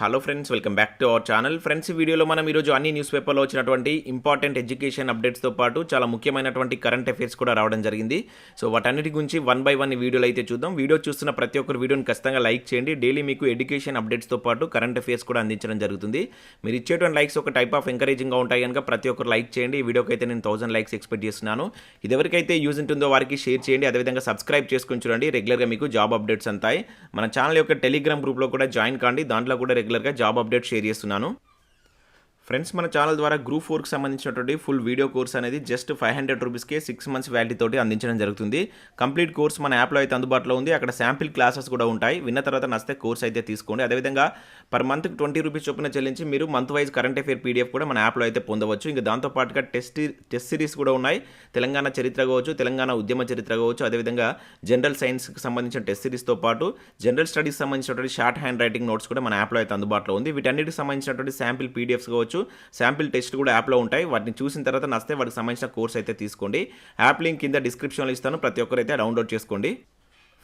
Hello friends, welcome back to our channel. Friends, ఈ వీడియోలో మనం ఈరోజు అన్ని న్యూస్ పేపర్లో వచ్చినటువంటి ఇంపార్టెంట్ ఎడ్యుకేషన్ అప్డేట్స్తో పాటు చాలా ముఖ్యమైనటువంటి కరెంట్ అఫైర్స్ కూడా రావడం జరిగింది. సో వాటన్నిటి గురించి వన్ బై వన్ ఈ వీడియోలో అయితే చూద్దాం. వీడియో చూస్తున్న ప్రతి ఒక్కరు వీడియోని ఖచ్చితంగా లైక్ చేయండి. డైలీ మీకు ఎడ్యుకేషన్ అప్డేట్స్తో పాటు కరెంట్ అఫైర్స్ కూడా అందించడం జరుగుతుంది. మీరు ఇచ్చేటువంటి లైక్స్ ఒక టైప్ ఆఫ్ ఎంకరేజింగ్గా ఉంటాయి కనుక ప్రతి ఒక్కరు లైక్ చేయండి. ఈ వీడియోకి అయితే నేను 1000 లైక్స్ ఎక్స్పెక్ట్ చేస్తున్నాను. ఇది ఎవరికైతే యూజ్ ఉంటుందో వారికి షేర్ చేయండి. అదేవిధంగా సబ్స్క్రైబ్ చేసుకుని చూడండి. రెగ్యులర్గా మీకు జాబ్ అప్డేట్స్ అంతాయి. మన ఛానల్ యొక్క టెలిగ్రామ్ గ్రూప్లో కూడా జాయిన్ కాండి. దాంట్లో కూడా రెగ్యులర్గా జాబ్ అప్డేట్ షేర్ చేస్తున్నాను. ఫ్రెండ్స్, మన ఛానల్ ద్వారా గ్రూప్ 4కి సంబంధించినటువంటి ఫుల్ వీడియో కోర్స్ అనేది జస్ట్ 500 రూపీస్కే 6 మంత్స్ వ్యాలిటీ తోటి అందించడం జరుగుతుంది. కంప్లీట్ కోర్స్ మన యాప్లో అయితే అందుబాటులో ఉంది. అక్కడ శాంపిల్ క్లాసెస్ కూడా ఉంటాయి. విన్న తర్వాత నచ్చితే కోర్స్ అయితే తీసుకోండి. అదేవిధంగా పర్ మంత్కి 20 రూపీస్ చొప్పున చెల్లించి మీరు month wise current affair PDF కూడా మన యాప్లో అయితే పొందవచ్చు. ఇంకా దాంతోపాటుగా టెస్ట్ సిరీస్ కూడా ఉన్నాయి. తెలంగాణ చరిత్ర కావచ్చు, తెలంగాణ ఉద్యమ చరిత్ర కావచ్చు, అదేవిధంగా జనరల్ సైన్స్కి సంబంధించిన టెస్ట్ సిరీస్తో పాటు జనరల్ స్టడీస్ సంబంధించినటువంటి షార్ట్ హ్యాండ్ రైటింగ్ నోట్స్ కూడా మన యాప్లో అయితే అందుబాటులో ఉంది. వీటన్నిటికి సంబంధించినటువంటి శాంపిల్ పీడిఎఫ్స్ కావచ్చు, శాంపిల్ టెస్ట్ కూడా యాప్లో ఉంటాయి. వాటిని చూసిన తర్వాత నచ్చితే వాటికి సంబంధించిన కోర్స్ అయితే తీసుకోండి. యాప్ లింక్ కింద డిస్క్రిప్షన్లో ఇస్తాను. ప్రతి ఒక్కరైతే డౌన్లోడ్ చేసుకోండి.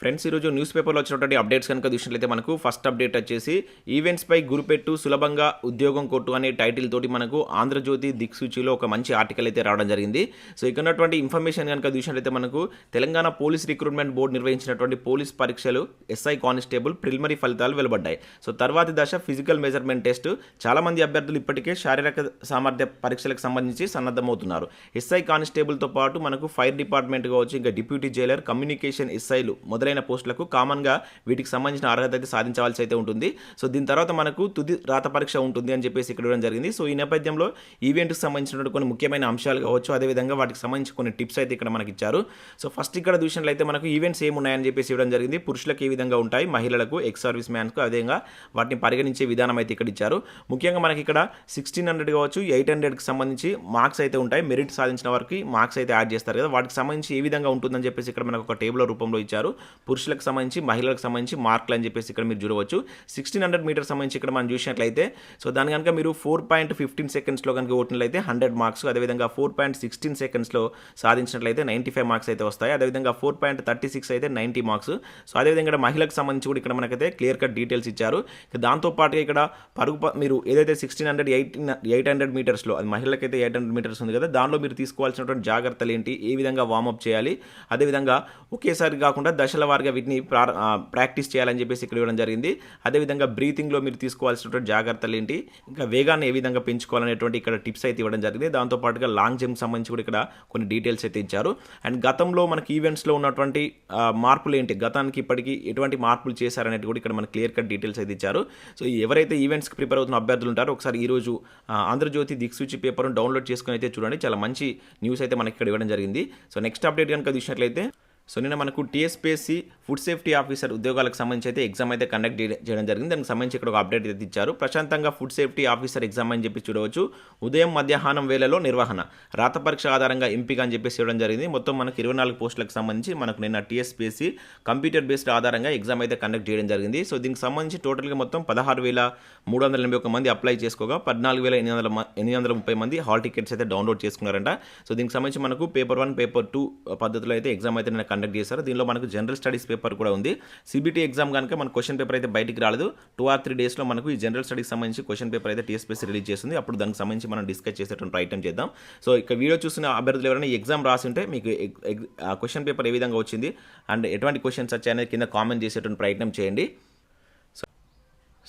ఫ్రెండ్స్, ఈరోజు న్యూస్ పేపర్లో వచ్చినటువంటి అప్డేట్స్ కనుక చూసినట్లయితే మనకు ఫస్ట్ అప్డేట్ వచ్చేసి ఈవెంట్స్పై గురిపెట్టు సులభంగా ఉద్యోగం కొట్టు అనే టైటిల్ తోటి మనకు ఆంధ్రజ్యోతి దిక్సూచిలో ఒక మంచి ఆర్టికల్ అయితే రావడం జరిగింది. సో ఇక్కడ ఉన్నటువంటి ఇన్ఫర్మేషన్ కనుక చూసినట్లయితే మనకు తెలంగాణ పోలీస్ రిక్రూట్మెంట్ బోర్డు నిర్వహించినటువంటి పోలీస్ పరీక్షలు ఎస్ఐ కానిస్టేబుల్ ప్రిలిమినరీ ఫలితాలు వెలువడ్డాయి. సో తర్వాతి దశ ఫిజికల్ మెజర్మెంట్ టెస్ట్. చాలామంది అభ్యర్థులు ఇప్పటికే శారీరక సామర్థ్య పరీక్షలకు సంబంధించి సన్నద్ధమవుతున్నారు. ఎస్ఐ కానిస్టేబుల్తో పాటు మనకు ఫైర్ డిపార్ట్మెంట్ కావచ్చు, ఇంకా డిప్యూటీ జైలర్, కమ్యూనికేషన్ ఎస్ఐలు మొదలైన పోస్టులకు కామన్గా వీటికి సంబంధించిన అర్హత అయితే సాధించవలసి అయితే ఉంటుంది. సో దీని తర్వాత మనకు తుది రాత పరీక్ష ఉంటుంది అని చెప్పేసి ఇక్కడ ఇవ్వడం జరిగింది. సో ఈ నేపథ్యంలో ఈవెంట్కి సంబంధించినటువంటి కొన్ని ముఖ్యమైన అంశాలు కావచ్చు, అదేవిధంగా వాటికి సంబంధించి కొన్ని టిప్స్ అయితే ఇక్కడ మనకి ఇచ్చారు. సో ఫస్ట్ ఇక్కడ చూసినట్లయితే మనకు ఈవెంట్స్ ఏమున్నాయని చెప్పేసి ఇవ్వడం జరిగింది. పురుషులకు ఏ విధంగా ఉంటాయి, మహిళలకు, ఎక్స్ సర్వీస్ మ్యాన్స్కు అదేవిధంగా వాటిని పరిగణించే విధానం అయితే ఇక్కడ ఇచ్చారు. ముఖ్యంగా మనకి ఇక్కడ 1600 కావచ్చు, 800కి సంబంధించి మార్క్స్ అయితే ఉంటాయి. మెరిట్ సాధించిన వారికి మార్క్స్ అయితే యాడ్ చేస్తారు కదా, వాటికి సంబంధించి ఏ విధంగా ఉంటుందని చెప్పేసి ఇక్కడ మనకు ఒక టేబుల్ రూపంలో ఇచ్చారు. పురుషులకు సంబంధించి, మహిళలకు సంబంధించి మార్కులు అని చెప్పేసి ఇక్కడ మీరు చూడవచ్చు. 1600 మీటర్ సంబంధించి ఇక్కడ మనం చూసినట్లయితే సో దాని కనుక మీరు 4.15 సెకండ్స్లో కనుక కొట్టినట్లయితే 100 మార్క్స్, అదేవిధంగా 4.16 సెకండ్స్లో సాధించినట్లయితే 95 మార్క్స్ అయితే వస్తాయి. అదేవిధంగా 4.36 అయితే 90 మార్క్స్. సో అదేవిధంగా ఇక్కడ మహిళలకు సంబంధించి కూడా ఇక్కడ మనకైతే క్లియర్ కట్ డీటెయిల్స్ ఇచ్చారు. దాంతోపాటుగా ఇక్కడ పరుగు మీరు ఏదైతే 800 మీటర్స్లో, అది మహిళలకైతే 800 మీటర్స్ ఉంది కదా, దానిలో మీరు తీసుకోవాల్సినటువంటి జాగ్రత్తలు ఏంటి, ఏ విధంగా వార్మప్ చేయాలి, అదేవిధంగా ఒకేసారి కాకుండా దశల వారిగా వీటిని ప్రాక్టీస్ చేయాలని చెప్పేసి ఇక్కడ ఇవ్వడం జరిగింది. అదేవిధంగా బ్రీతింగ్లో మీరు తీసుకోవాల్సినటువంటి జాగ్రత్తలు ఏంటి, ఇంకా వేగాన్ని ఏ విధంగా పెంచుకోవాలనేటువంటి ఇక్కడ టిప్స్ అయితే ఇవ్వడం జరిగింది. దాంతోపాటుగా లాంగ్ జంప్ సంబంధించి కూడా ఇక్కడ కొన్ని డీటెయిల్స్ అయితే ఇచ్చారు. అండ్ గతంలో మనకి ఈవెంట్స్లో ఉన్నటువంటి మార్పులు ఏంటి, గతానికి ఇప్పటికీ ఎటువంటి మార్పులు చేశారనేది కూడా ఇక్కడ మనకి క్లియర్ కట్ డీటెయిల్స్ అయితే ఇచ్చారు. సో ఎవరైతే ఈవెంట్స్కి ప్రిపేర్ అవుతున్న అభ్యర్థులు ఉంటారో ఒకసారి ఈరోజు ఆంధ్రజ్యోతి దిక్సూచి పేపర్ను డౌన్లోడ్ చేసుకుని అయితే చూడండి. చాలా మంచి న్యూస్ అయితే మనకి ఇక్కడ ఇవ్వడం జరిగింది. సో నెక్స్ట్ అప్డేట్ కనుక చూసినట్లయితే సో నిన్న మనకు TSPSC ఫుడ్ సేఫ్టీ ఆఫీసర్ ఉద్యోగాలకు సంబంధించి అయితే ఎగ్జామ్ అయితే కండక్ట్ చేయడం జరిగింది. దానికి సంబంధించి ఇక్కడ ఒక అప్డేట్ అయితే ఇచ్చారు. ప్రశాంతంగా ఫుడ్ సేఫ్టీ ఆఫీసర్ ఎగ్జామ్ అని చెప్పి చూడవచ్చు. ఉదయం మధ్యాహ్నం వేళలో నిర్వహణ, రాత పరీక్ష ఆధారంగా ఎంపిక అని చెప్పేసి ఇవ్వడం జరిగింది. మొత్తం మనకు 24 పోస్టులకు సంబంధించి మనకు నిన్న TSPSC కంప్యూటర్ బేస్డ్ ఆధారంగా ఎగ్జామ్ అయితే కండక్ట్ చేయడం జరిగింది. సో దీనికి సంబంధించి టోటల్గా మొత్తం 16,381 మంది అప్లై చేసుకోగా 14,830 మంది హాల్ టికెట్స్ అయితే డౌన్లోడ్ చేసుకున్నారంట. సో దీనికి సంబంధించి మనకు పేపర్ 1, పేపర్ 2 పద్ధతిలో అయితే ఎగ్జామ్ అయితే నిన్న కండక్ట్ చేశారు. దీనిలో మనకు జనరల్ స్టడీస్ పేపర్ కూడా ఉంది. CBT ఎగ్జామ్ కనుక మన క్వశ్చన్ పేపర్ అయితే బయటికి రాలేదు. 2 or 3 డేస్లో మనకు ఈ జనరల్ స్టడీస్ సంబంధించి క్వశ్చన్ పేపర్ అయితే TSPSC రిలీజ్ చేస్తుంది. అప్పుడు దానికి సంబంధించి మనం డిస్కస్ చేసేటువంటి ప్రయత్నం చేద్దాం. సో ఇక వీడియో చూసిన అభ్యర్థులు ఎవరైనా ఎగ్జామ్ రాసి ఉంటే మీకు క్వశ్చన్ పేపర్ ఏ విధంగా వచ్చింది అండ్ ఎటువంటి క్వశ్చన్స్ వచ్చాయనేది కింద కామెంట్ చేసేటువంటి ప్రయత్నం చేయండి.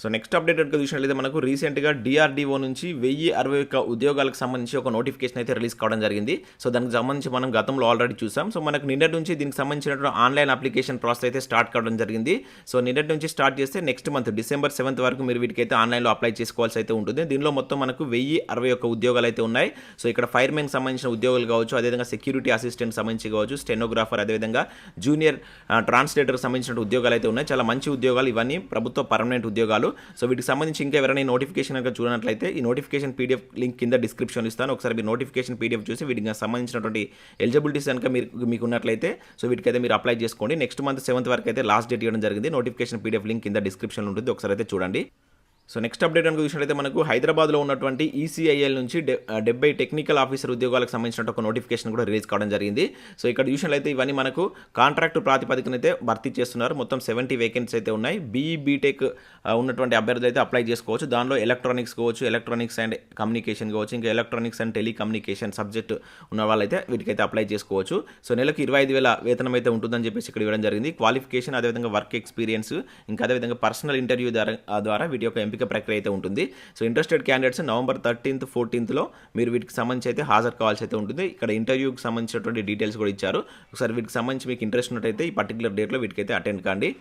సో నెక్స్ట్ అప్డేట్ కనుక చూసినట్లయితే మనకు రీసెంట్గా DRDO నుంచి 1061 ఉద్యోగాలకు సంబంధించి ఒక నోటిఫికేషన్ అయితే రిలీజ్ కావడం జరిగింది. సో దానికి సంబంధించి మనం గతంలో ఆల్రెడీ చూసాం. సో మనకు నిన్నటి నుంచి దీనికి సంబంధించినటువంటి ఆన్లైన్ అప్లికేషన్ ప్రాసెస్ అయితే స్టార్ట్ కావడం జరిగింది. సో నిన్నటి నుంచి స్టార్ట్ చేస్తే నెక్స్ట్ మంత్ December 7th వరకు మీరు వీటికైతే ఆన్లైన్లో అప్లై చేసుకోవాల్సి అయితే ఉంటుంది. దీనిలో మొత్తం మనకు 1061 ఉద్యోగాలు అయితే ఉన్నాయి. సో ఇక్కడ ఫైర్మెన్కి సంబంధించిన ఉద్యోగాలు కావచ్చు, అదేవిధంగా సెక్యూరిటీ అసిస్టెంట్ సంబంధించి కావచ్చు, స్టెనోగ్రాఫర్, అదేవిధంగా జూనియర్ ట్రాన్స్లేటర్కి సంబంధించిన ఉద్యోగాలు అయితే ఉన్నాయి. చాలా మంచి ఉద్యోగాలు ఇవన్నీ, ప్రభుత్వ పర్మనెంట్ ఉద్యోగాలు. సో వీటికి సంబంధించి ఇంకా ఎవరైనా నోటిఫికేషన్ కనుక చూడనట్లయితే ఈ నోటిఫికేషన్ PDF లింక్ కింద డిస్క్రిప్షన్ ఇస్తాను. ఒకసారి మీరు నోటిఫికేషన్ PDF చూసి వీటికి సంబంధించినటువంటి ఎలిజిబిలిటీస్ కనుక మీకు ఉన్నట్లయితే సో వీటికైతే మీరు అప్లై చేసుకోండి. నెక్స్ట్ మంత్ 7th వరకు అయితే లాస్ట్ డేట్ ఇవ్వడం జరిగింది. నోటిఫికేషన్ PDF లింక్ కింద డిస్క్రిప్షన్లో ఉంటుంది. ఒకసారి అయితే చూడండి. సో నెక్స్ట్ అప్డేట్ కనుక చూసినట్లయితే మనకు హైదరాబాద్లో ఉన్నటువంటి ఈసీఐఎల్ నుంచి 70 టెక్నికల్ ఆఫీసర్ ఉద్యోగాలకు సంబంధించిన ఒక నోటిఫికేషన్ కూడా రిలీజ్ కావడం జరిగింది. సో ఇక్కడ చూసినట్లయితే ఇవన్నీ మనకు కాంట్రాక్ట్ ప్రాతిపదికన అయితే భర్తీ చేస్తున్నారు. మొత్తం 70 వేకెన్సీస్ అయితే ఉన్నాయి. బీటెక్ ఉన్నటువంటి అభ్యర్థులు అయితే అప్లై చేసుకోవచ్చు. దానిలో ఎలక్ట్రానిక్స్ కావచ్చు, ఎలక్ట్రానిక్స్ అండ్ కమ్యూనికేషన్ కావచ్చు, ఇంకా ఎలక్ట్రానిక్స్ అండ్ టెలికమ్యూనికేషన్ సబ్జెక్ట్ ఉన్న వాళ్ళైతే వీటికైతే అప్లై చేసుకోవచ్చు. సో నెలకు 25,000 వేతనం అయితే ఉంటుందని చెప్పేసి ఇక్కడ ఇవ్వడం జరిగింది. క్వాలిఫికేషన్, అదేవిధంగా వర్క్ ఎక్స్పీరియన్స్, ఇంకా అదేవిధంగా పర్సనల్ ఇంటర్వ్యూ ద్వారా వీటి యొక్క ఎంపిక ప్రక్రియ అయితే ఉంటుంది. So interested candidates November 13th, 14th మీరు వీటికి సంబంధించి అయితే హాజరు కావాల్సి అయితే ఉంటుంది. ఇక్కడ ఇంటర్వ్యూకి సంబంధించినటువంటి డీటెయిల్స్ కూడా ఇచ్చారు. ఒకసారి వీటికి సంబంధించి మీకు ఇంట్రెస్ట్ ఉన్నట్టయితే ఈ పర్టికులర్ డేట్లో వీటికైతే అటెండ్ కాండి.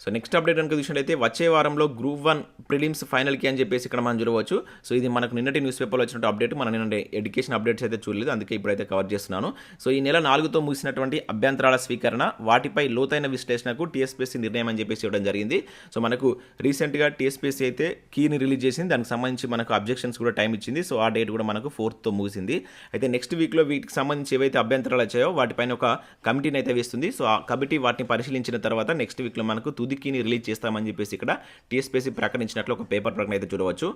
సో నెక్స్ట్ అప్డేట్ కనుక చూసినట్టయితే వచ్చే వారంలో గ్రూప్ 1 ప్రిలిమ్స్ ఫైనల్కి అని చెప్పేసి ఇక్కడ మనం చూడవచ్చు. సో ఇది మనకు నిన్నటి న్యూస్ పేపర్లో వచ్చినట్టు అప్డేట్. మనం నిన్న ఎడ్యుకేషన్ అప్డేట్స్ అయితే చూడలేదు, అందుకే ఇప్పుడైతే కవర్ చేస్తున్నాను. సో ఈ నెల 4తో ముగిసినటువంటి అభ్యంతరాల స్వీకరణ, వాటిపై లోతైన విశ్లేషణకు TSPSC నిర్ణయం అని చెప్పేసి ఇవ్వడం జరిగింది. సో మనకు రీసెంట్గా TSPSC అయితే కీని రిలీజ్ చేసింది. దానికి సంబంధించి మనకు అబ్జెక్షన్స్ కూడా టైం ఇచ్చింది. సో ఆ డేట్ కూడా మనకు 4తో ముగిసింది. అయితే నెక్స్ట్ వీక్లో వీటికి సంబంధించి ఏవైతే అభ్యంతరాలు వచ్చాయో వాటిపైన ఒక కమిటీని అయితే వేస్తుంది. సో ఆ కమిటీ వాటిని పరిశీలించిన తర్వాత నెక్స్ట్ వీక్లో మనకు తుది కీని రిలీజ్ చేస్తామని చెప్పేసి ఇక్కడ TSPSC ప్రకటించినట్లు ఒక పేపర్ ప్రకటన అయితే చూడవచ్చు.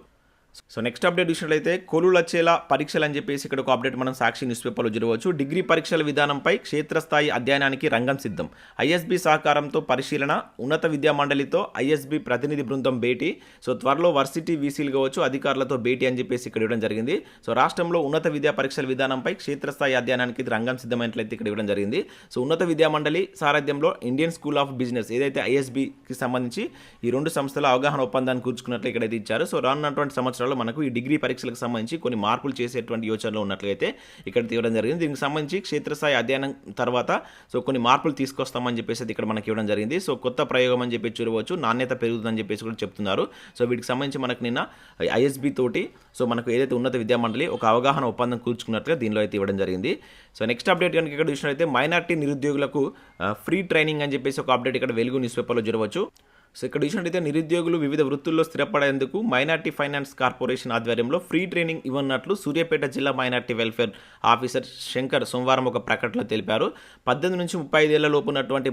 సో నెక్స్ట్ అప్డేట్ చూసినట్లయితే కొలువులు వచ్చేలా పరీక్షలు అని చెప్పేసి ఇక్కడ ఒక అప్డేట్ మనం సాక్షి న్యూస్ పేపర్లో చూడవచ్చు. డిగ్రీ పరీక్షల విధానంపై క్షేత్రస్థాయి అధ్యయనానికి రంగం సిద్ధం. ISB సహకారంతో పరిశీలన, ఉన్నత విద్యా మండలితో ISB ప్రతినిధి బృందం భేటీ. సో త్వరలో వర్సిటీ వీసీలు కావచ్చు అధికారులతో భేటీ అని చెప్పేసి ఇక్కడ ఇవ్వడం జరిగింది. సో రాష్ట్రంలో ఉన్నత విద్యా పరీక్షల విధానంపై క్షేత్రస్థాయి అధ్యయనానికి రంగం సిద్ధమైనట్లయితే ఇక్కడ ఇవ్వడం జరిగింది. సో ఉన్నత విద్యా మండలి సారథ్యంలో ఇండియన్ స్కూల్ ఆఫ్ బిజినెస్ ఏదైతే ISBకి సంబంధించి ఈ రెండు సంస్థల అవగాహన ఒప్పందాన్ని కూర్చుకున్నట్లు ఇక్కడైతే ఇచ్చారు. సో రానున్నటువంటి సంవత్సరాలు మనకు ఈ డిగ్రీ పరీక్షలకు సంబంధించి కొన్ని మార్పులు చేసేటువంటి యోచనలో ఉన్నట్లయితే ఇక్కడ తీయడం జరిగింది. దీనికి సంబంధించి క్షేత్రస్థాయి అధ్యయనం తర్వాత సో కొన్ని మార్పులు తీసుకొస్తామని చెప్పేసి ఇక్కడ మనకి ఇవ్వడం జరిగింది. సో కొత్త ప్రయోగం అని చెప్పి చూడవచ్చు, నాణ్యత పెరుగుతుందని చెప్పేసి కూడా చెప్తున్నారు. సో వీటికి సంబంధించి మనకు నిన్న ISB తోటి సో మనకు ఏదైతే ఉన్నత విద్యా మండలి ఒక అవగాహన ఒప్పందం కూర్చుకున్నట్లుగా దీనిలో అయితే ఇవ్వడం జరిగింది. సో నెక్స్ట్ అప్డేట్ కనుక ఇక్కడ చూసినట్లయితే మైనార్టీ నిరుద్యోగులకు ఫ్రీ ట్రైనింగ్ అని చెప్పేసి ఒక అప్డేట్ ఇక్కడ వెలుగు న్యూస్ పేపర్లో చూడవచ్చు. సో ఇక్కడ చూసినట్టయితే నిరుద్యోగులు వివిధ వృత్తుల్లో స్థిరపడేందుకు మైనార్టీ ఫైనాన్స్ కార్పొరేషన్ ఆధ్వర్యంలో ఫ్రీ ట్రైనింగ్ ఇవ్వనున్నట్లు సూర్యాపేట జిల్లా మైనార్టీ వెల్ఫేర్ ఆఫీసర్ శంకర్ సోమవారం ఒక ప్రకటనలో తెలిపారు. 18 నుంచి 35 ఏళ్ల లోపు ఉన్నటువంటి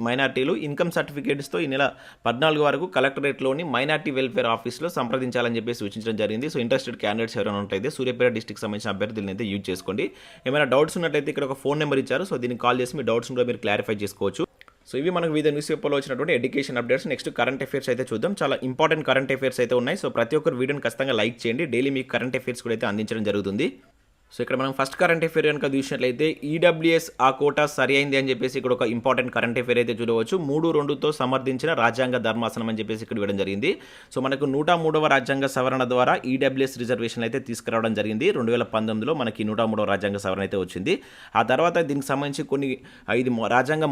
మైనార్టీలు ఇన్కమ్ సర్టిఫికేట్స్తో ఈ నెల 14 వరకు కలెక్టరేట్లోని మైనార్టీ వెల్ఫేర్ ఆఫీస్లో సంప్రదించాలని చెప్పి సూచించడం జరిగింది. సో ఇంట్రెస్టెడ్ క్యాండిడేట్స్ ఎవరైనా ఉంటే సూర్యాపేట డిస్ట్రిక్ట్ సంబంధించిన అభ్యర్థులను అయితే యూజ్ చేసుకోండి. ఏమైనా డౌట్స్ ఉన్నట్లయితే ఇక్కడ ఒక ఫోన్ నెంబర్ ఇచ్చారు. సో దీనికి కాల్ చేసి మీ డౌట్స్ కూడా మీరు క్లారిఫై చేసుకోవచ్చు. సో ఇవి మనకు వివిధ న్యూస్ పేపర్లో వచ్చినటువంటి education updates. Next current affairs అయితే చూద్దాం. చాలా ఇంపార్టెంట్ కరెంట్ అఫేర్స్ అయితే ఉన్నాయి. సో ప్రతి ఒక్కరు వీడియోని ఖచ్చితంగా లైక్ చేయండి. డైలీ మీకు కరెంట్ అఫేర్స్ కూడా అయితే అందించడం జరుగుతుంది. సో ఇక్కడ మనం ఫస్ట్ కరెంట్ అఫేర్ కనుక చూసినట్లయితే EWS ఆ కోటా సరి అయింది అని చెప్పేసి ఇక్కడ ఒక ఇంపార్టెంట్ కరెంట్ అఫేర్ అయితే చూడవచ్చు. 3-2తో సమర్థించిన రాజ్యాంగ ధర్మాసనం అని చెప్పేసి ఇక్కడ ఇవ్వడం జరిగింది. సో మనకు 103వ రాజ్యాంగ సవరణ ద్వారా EWS రిజర్వేషన్ అయితే తీసుకురావడం జరిగింది. 2019లో మనకి 103వ రాజ్యాంగ సవరణ అయితే వచ్చింది. ఆ తర్వాత దీనికి సంబంధించి కొన్ని ఇది రాజ్యాంగ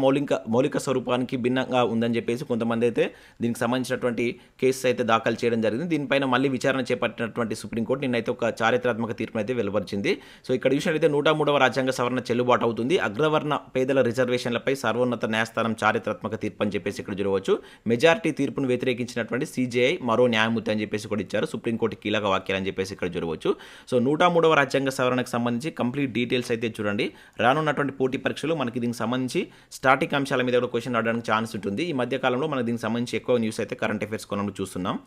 మౌలిక స్వరూపానికి భిన్నంగా ఉందని చెప్పేసి కొంతమంది అయితే దీనికి సంబంధించినటువంటి కేసెస్ అయితే దాఖలు చేయడం జరిగింది. దీనిపైన మళ్ళీ విచారణ చేపట్టినటువంటి సుప్రీంకోర్టు నిన్నైతే ఒక చారిత్రాత్మక తీర్పును అయితే వెలువరిచింది. సో ఇక్కడ చూసినట్లయితే 103వ రాజ్యాంగ సవరణ చెల్లుబాటు అవుతుంది. అగ్రవర్ణ పేదల రిజర్వేషన్లపై సర్వోన్నత న్యాయస్థానం చారిత్రాత్మక తీర్పు అని చెప్పేసి ఇక్కడ చూడవచ్చు. మెజారిటీ తీర్పును వ్యతిరేకించినటువంటి CJI మరో న్యాయమూర్తి అని చెప్పేసి కూడా ఇచ్చారు. సుప్రీంకోర్టు కీలక వ్యాఖ్యలు అని చెప్పేసి ఇక్కడ చూడవచ్చు. సో 103వ రాజ్యాంగ సవరణకు సంబంధించి కంప్లీట్ డీటెయిల్స్ అయితే చూడండి. రానున్నటువంటి పోటీ పరీక్షలు మనకి దీనికి సంబంధించి స్టాటిక్ అంశాల మీద కూడా క్వశ్చన్ రావడానికి ఛాన్స్ ఉంటుంది. ఈ మధ్య కాలంలో మనకి దీనికి సంబంధించి ఎక్కువ న్యూస్ అయితే కరెంట్ అఫేర్స్ కొనడం చూస్తున్నాం.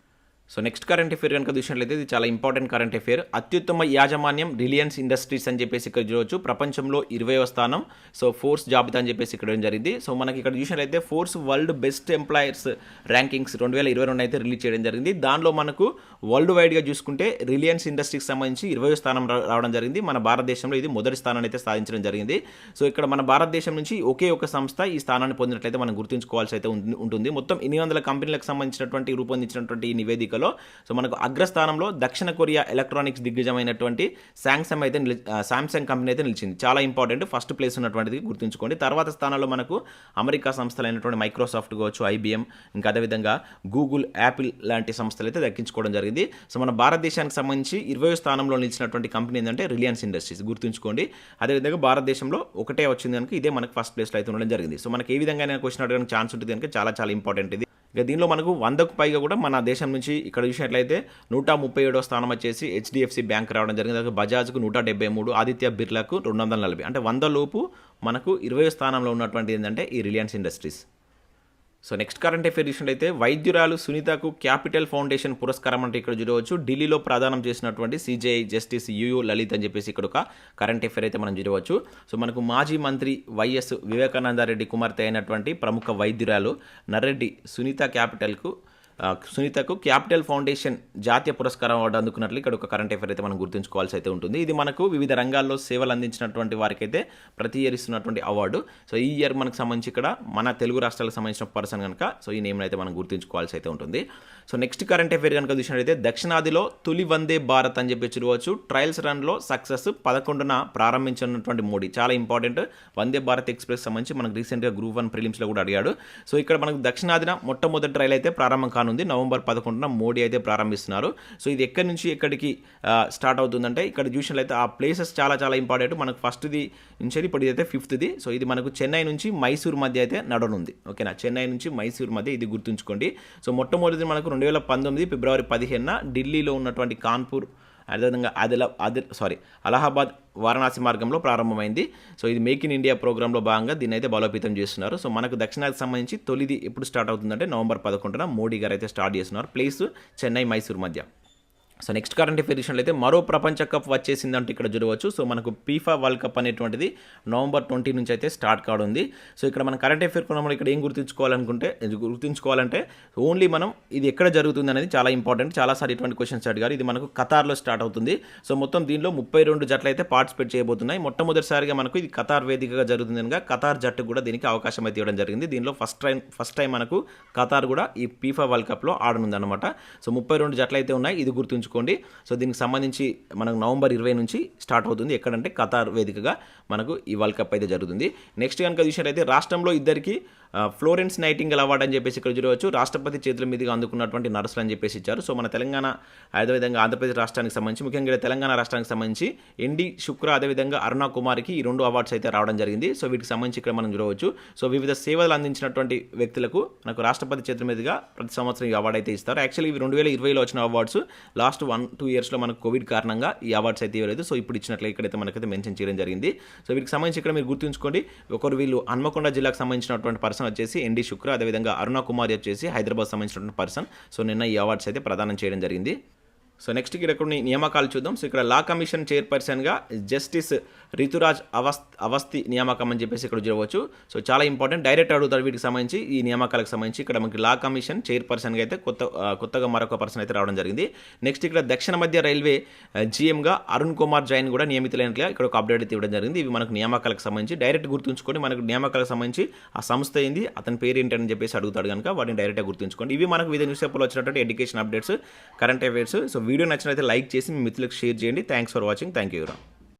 సో నెక్స్ట్ కరెంట్ అఫేర్ కనుక చూసినట్లయితే ఇది చాలా ఇంపార్టెంట్ కరెంట్ అఫేర్. అత్యుత్తమ యాజమాన్యం రిలయన్స్ ఇండస్ట్రీస్ అని చెప్పేసి ఇక్కడ చూడవచ్చు. ప్రపంచంలో 20వ స్థానం. సో ఫోర్స్ జాబితా అని చెప్పేసి ఇక్కడ జరిగింది. సో మనకి ఇక్కడ చూసినట్లయితే force world best employers rankings 2022 అయితే రిలీజ్ చేయడం జరిగింది. దానిలో మనకు వరల్డ్ వైడ్గా చూసుకుంటే రిలయన్స్ ఇండస్ట్రీకి సంబంధించి 20వ స్థానం రావడం జరిగింది. మన భారతదేశంలో ఇది మొదటి స్థానాన్ని అయితే సాధించడం జరిగింది. సో ఇక్కడ మన భారతదేశం నుంచి ఒకే ఒక సంస్థ ఈ స్థానాన్ని పొందినట్లయితే మనం గుర్తుంచుకోవాల్సి అయితే ఉంటుంది. మొత్తం 800 కంపెనీలకు సంబంధించినటువంటి రూపొందించినటువంటి ఈ నివేదికలో సో మనకు అగ్రస్థానంలో దక్షిణ కొరియా ఎలక్ట్రానిక్స్ దిగ్గజమైనటువంటి శాంసంగ్ కంపెనీ అయితే నిలిచింది. చాలా ఇంపార్టెంట్, ఫస్ట్ ప్లేస్ ఉన్నటువంటిది గుర్తుంచుకోండి. తర్వాత స్థానంలో మనకు అమెరికా సంస్థలైనటువంటి మైక్రోసాఫ్ట్ కావచ్చు, IBM, ఇంకా అదేవిధంగా గూగుల్, యాపిల్ లాంటి సంస్థలు అయితే దక్కించుకోవడం జరిగింది. సో మన భారతదేశానికి సంబంధించి 20వ స్థానంలో నిలిచినటువంటి కంపెనీ ఏంటంటే రిలయన్స్ ఇండస్ట్రీస్ గుర్తుంచుకోండి. అదేవిధంగా భారతదేశంలో ఒకటే వచ్చింది కనుక ఇదే మనకు ఫస్ట్ ప్లేస్లో అయితే ఉండడం జరిగింది. సో మనకి ఏ విధంగా క్వశ్చన్ అడగడానికి ఛాన్స్ ఉంటుంది కనుక చాలా చాలా ఇంపార్టెంట్ ఇది. ఇక దీనిలో మనకు 100కు పైగా కూడా మన దేశం నుంచి ఇక్కడ చూసినట్లయితే 137వ స్థానం వచ్చేసి HDFC బ్యాంక్ రావడం జరిగింది. అలాగే బజాజ్కు 173, ఆదిత్య బిర్లాకు 240. అంటే 100 లోపు మనకు 20వ స్థానంలో ఉన్నటువంటి ఏంటంటే ఈ Reliance industries. So next current affair చూసినట్టయితే వైద్యురాలు సునీతకు క్యాపిటల్ ఫౌండేషన్ పురస్కారం అంటే ఇక్కడ చూడవచ్చు ఢిల్లీలో ప్రదానం చేసినటువంటి సిజేఐ జస్టిస్ యుయు లలిత్ అని చెప్పేసి ఇక్కడ ఒక కరెంట్ అఫేర్ అయితే మనం చూడవచ్చు. సో మనకు మాజీ మంత్రి వైఎస్ వివేకానందరెడ్డి కుమార్తె అయినటువంటి ప్రముఖ వైద్యురాలు నర్రెడ్డి సునీతకు క్యాపిటల్ ఫౌండేషన్ జాతీయ పురస్కారం అవార్డు అందుకున్నట్లు ఇక్కడ ఒక కరెంట్ అఫేర్ అయితే మనం గుర్తుంచుకోవాల్సి అయితే ఉంటుంది. ఇది మనకు వివిధ రంగాల్లో సేవలు అందించినటువంటి వారికైతే ప్రతి ఇయర్ ఇస్తున్నటువంటి అవార్డు. సో ఈ ఇయర్ మనకు సంబంధించి ఇక్కడ మన తెలుగు రాష్ట్రాలకు సంబంధించిన పర్సన్ కనుక సో ఈ నేమ్ అయితే మనం గుర్తుంచుకోవాల్సి అయితే ఉంటుంది. సో నెక్స్ట్ కరెంట్ అఫేర్ కనుక చూసినట్లయితే దక్షిణాదిలో తొలి వందే భారత్ అని చెప్పి చూడవచ్చు. ట్రయల్స్ రన్లో సక్సెస్ 11న ప్రారంభించినటువంటి మోడీ. చాలా ఇంపార్టెంట్. వందే భారత్ ఎక్స్ప్రెస్ సంబంధించి మనకు రీసెంట్గా గ్రూప్ 1 ప్రిలిమ్స్లో కూడా అడిగాడు. సో ఇక్కడ మనకు దక్షిణాదిన మొట్టమొదటి ట్రయల్ అయితే ప్రారంభం కానుంది. నవంబర్ 11న మోడీ అయితే ప్రారంభిస్తున్నారు. సో ఇది ఎక్కడి నుంచి ఎక్కడికి స్టార్ట్ అవుతుందంటే ఇక్కడ చూసినట్లయితే ఆ ప్లేసెస్ చాలా చాలా ఇంపార్టెంట్. మనకు ఫస్ట్ది నుంచి ఇప్పుడు ఇదైతే 5th. సో ఇది మనకు చెన్నై నుంచి మైసూర్ మధ్య అయితే నడనుంది. ఓకేనా, చెన్నై నుంచి మైసూర్ మధ్య ఇది గుర్తుంచుకోండి. సో మొట్టమొదటి మనకు 2019 ఫిబ్రవరి 15న ఢిల్లీలో ఉన్నటువంటి కాన్పూర్ అదేవిధంగా అలహాబాద్ వారణాసి మార్గంలో ప్రారంభమైంది. సో ఇది మేక్ ఇన్ ఇండియా ప్రోగ్రాంలో భాగంగా దీన్ని అయితే బలోపేతం చేస్తున్నారు. సో మనకు దక్షిణాదికి సంబంధించి తొలిది ఎప్పుడు స్టార్ట్ అవుతుందంటే నవంబర్ 11న మోడీ గారు అయితే స్టార్ట్ చేస్తున్నారు. ప్లేస్ చెన్నై మైసూర్ మధ్య. సో నెక్స్ట్ కరెంట్ అఫేర్ అయితే మరో ప్రపంచ కప్ వచ్చేసిందంటే ఇక్కడ చూడవచ్చు. సో మనకు ఫీఫా వరల్డ్ కప్ అనేటువంటిది నవంబర్ 20 నుంచి అయితే స్టార్ట్ కానుంది. సో ఇక్కడ మనం కరెంట్ అఫేర్ మనం ఇక్కడ ఏం గుర్తుంచుకోవాలంటే ఓన్లీ మనం ఇది ఎక్కడ జరుగుతుంది అనేది చాలా ఇంపార్టెంట్. చాలాసార్లు ఇటువంటి క్వశ్చన్స్ అడిగారు. ఇది మనకు ఖతార్లో స్టార్ట్ అవుతుంది. సో మొత్తం దీనిలో 32 జట్లు అయితే పార్టిసిపేట్ చేయబోతున్నాయి. మొట్టమొదటిసారిగా మనకు ఇది ఖతార్ వేదికగా జరుగుతుంది కనుక ఖతార్ జట్టు కూడా దీనికి అవకాశం అయితే ఇవ్వడం జరిగింది. దీనిలో ఫస్ట్ టైం మనకు ఖతార్ కూడా ఈ ఫీఫా వరల్డ్ కప్లో ఆడనుంది అనమాట. సో 32 జట్లు అయితే ఉన్నాయి. ఇది గుర్తుంచుకోండి. సో దీనికి సంబంధించి మనకు నవంబర్ 20 నుంచి స్టార్ట్ అవుతుంది. ఎక్కడంటే ఖతార్ వేదికగా మనకు ఈ వరల్డ్ కప్ అయితే జరుగుతుంది. నెక్స్ట్ కనుక చూసినట్లయితే రాష్ట్రంలో ఇద్దరికి ఫ్లోరెన్స్ నైటింగేల్ అవార్డు అని చెప్పేసి ఇక్కడ చూడవచ్చు. రాష్ట్రపతి చేతుల మీదుగా అందుకున్నటువంటి నర్సులు అని చెప్పేసి ఇచ్చారు. సో మన తెలంగాణ అదేవిధంగా ఆంధ్రప్రదేశ్ రాష్ట్రానికి సంబంధించి ముఖ్యంగా తెలంగాణ రాష్ట్రానికి సంబంధించి ఎన్డి శుక్ర అదేవిధంగా అరుణ కుమార్కి ఈ 2 అవార్డ్స్ అయితే రావడం జరిగింది. సో వీటికి సంబంధించి ఇక్కడ మనం చూడవచ్చు. సో వివిధ సేవలు అందించినటువంటి వ్యక్తులకు మనకు రాష్ట్రపతి చేతుల మీదుగా ప్రతి సంవత్సరం ఈ అవార్డు అయితే ఇస్తారు. యాక్చువల్లీ ఇవి 2020లో వచ్చిన అవార్డ్స్. లాస్ట్ 1-2 ఇయర్స్లో మనకు కోవిడ్ కారణంగా ఈ అవార్డ్స్ అయితే ఇవ్వలేదు. సో ఇప్పుడు ఇచ్చినట్లయితే ఇక్కడైతే మనకైతే మెన్షన్ చేయడం జరిగింది. సో వీటికి సంబంధించి ఇక్కడ మీరు గుర్తుంచుకోండి. వీళ్ళు హన్మకొండ జిల్లాకు సంబంధించినటువంటి పర్సన్ వచ్చేసి ఎన్డి శుక్ర అదేవిధంగా అరుణ కుమార్ వచ్చేసి హైదరాబాద్ సంబంధించినటువంటి పర్సన్. సో నిన్న ఈ అవార్డ్స్ అయితే ప్రదానం చేయడం జరిగింది. సో నెక్స్ట్ ఇక్కడ కొన్ని నియామకాలు చూద్దాం. సో ఇక్కడ లా కమిషన్ చైర్పర్సన్గా జస్టిస్ రితురాజ్ అవస్థి నియామకం అని చెప్పేసి ఇక్కడ చూడవచ్చు. సో చాలా ఇంపార్టెంట్. డైరెక్ట్ అడుగుతారు వీటికి సంబంధించి ఈ నియామకాలకు సంబంధించి. ఇక్కడ మనకి లా కమిషన్ చైర్పర్సన్గా అయితే కొత్తగా మరొక పర్సన్ అయితే రావడం జరిగింది. నెక్స్ట్ ఇక్కడ దక్షిణ మధ్య రైల్వే జీఎంగా అరుణ్ కుమార్ జైన్ కూడా నియమితులైనట్లుగా ఇక్కడ ఒక అప్డేట్ అయితే ఇవ్వడం జరిగింది. ఇవి మనకు నియామకాలకు సంబంధించి డైరెక్ట్ గుర్తుంచుకొని మనకు నియామకాలకు సంబంధించి ఆ సంస్థ ఏంది అతని పేరు ఏంటని చెప్పేసి అడుగుతాడు కనుక వాటిని డైరెక్ట్గా గుర్తుంచుకోండి. ఇవి మనకు వివిధ న్యూస్ పేపర్లో వచ్చినటువంటి education updates, current affairs. So video నచ్చినట్లయితే లైక్ చేసి మీ మిత్రులకు షేర్ చేయండి. Thanks for watching. Thank you.